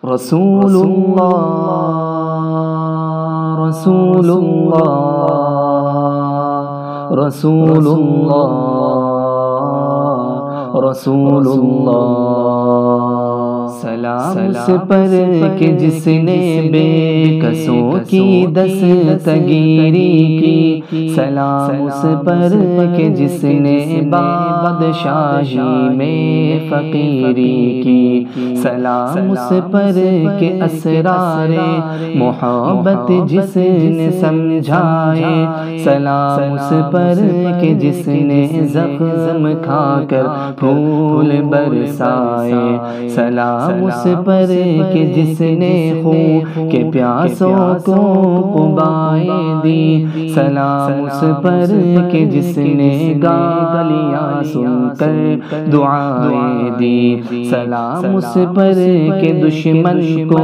رسول اللہ رسول اللہ رسول اللہ رسول اللہ سلام اس پر کہ جس نے بے کسوں کی دستگیری کی، سلام اس پر کہ جس نے بادشاہی میں فقیری کی، سلام اس پر کہ اسرار محبت جس نے سمجھائے، سلام اس پر کہ جس نے زخم کھا کر پھول برسائے، سلام اس پر کہ جس نے خون کے پیاسوں کو قبائیں دی، سلام اس پر کہ جس نے گالیاں سن کر دعائیں دی، سلام اس پر کہ دشمن کو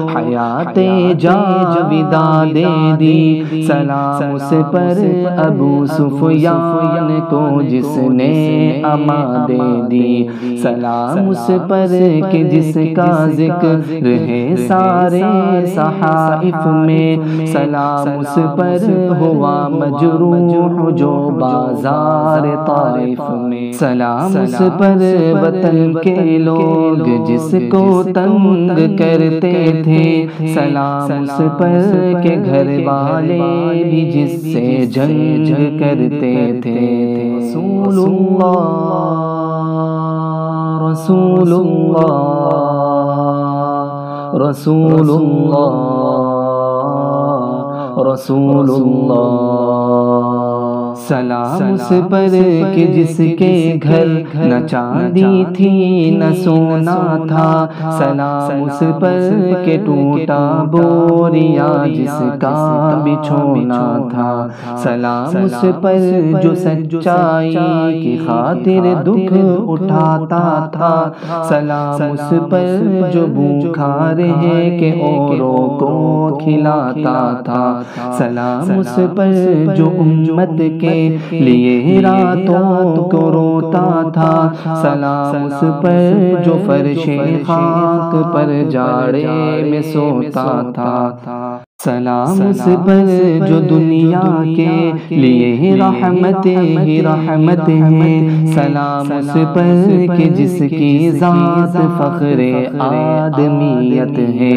حیات جاویدہ دے دی، سلام اس پر ابو سفیان کو جس نے امان دے دی، سلام اس پر کہ جس کا ذکر ہے سارے صحائف میں، سلام اس پر ہوا مجروح جو بازار طائف میں، سلام اس پر وطن کے لوگ جس کو تنگ کرتے تھے، سلام اس پر کہ گھر والے بھی جس سے جنگ کرتے تھے، رسول اللہ رسول اللہ رسول اللہ رسول اللہ سلام اس پر کہ جس کے گھر نہ چاندی تھی نہ سونا تھا، سلام اس پر کہ ٹوٹا بوریا جس کا بچھونا تھا، سلام اس پر جو سچائی کی خاطر دکھ اٹھاتا تھا، سلام اس پر جو بھوکا رہے کہ اوروں کو کھلاتا تھا، سلام اس پر جو امت کے لیے راتوں کو روتا تھا، سلام اس پر جو فرش خاک پر جاڑے میں سوتا تھا، سلام اس پر جو دنیا کے لیے رحمت ہی رحمت ہے، سلام اس پر کہ جس کی ذات فخر آدمیت ہے،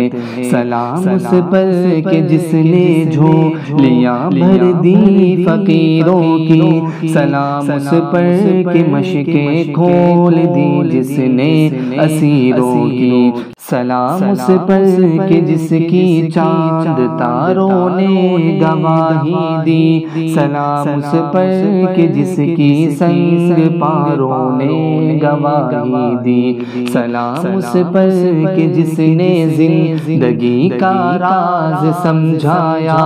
سلام اس پر کہ جس نے جھولیاں بھر دی فقیروں کی، سلام اس پر کہ مشکیں کھول دی جس نے اسیروں کی، سلام اس پر کہ جس کی چاند تاروں نے گواہی دی، سلام اس پر کہ جس کی سنگ پاروں نے گواہی دی، سلام اس پر کہ جس نے زندگی کا راز سمجھایا،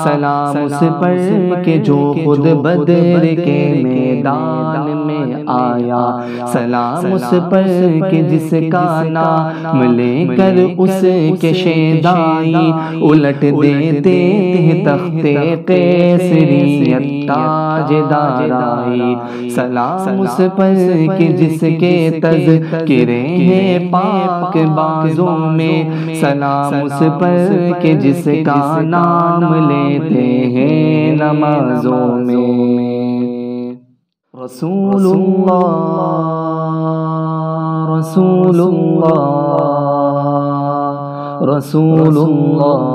سلام اس پر کہ جو خود بدر کے میدان میں آیا، سلام اس پر کہ جس کا نام لے کر اس کے شیدائی الٹ دیتے ہیں تخت قیصریت تاج دارائی، سلام اس پر کہ جس کے تذکرے ہیں پاک بازوں میں، سلام اس پر کہ جس کا نام لیتے ہیں نمازوں میں، رسول اللہ رسول اللہ رسول اللہ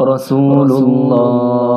رسول اللہ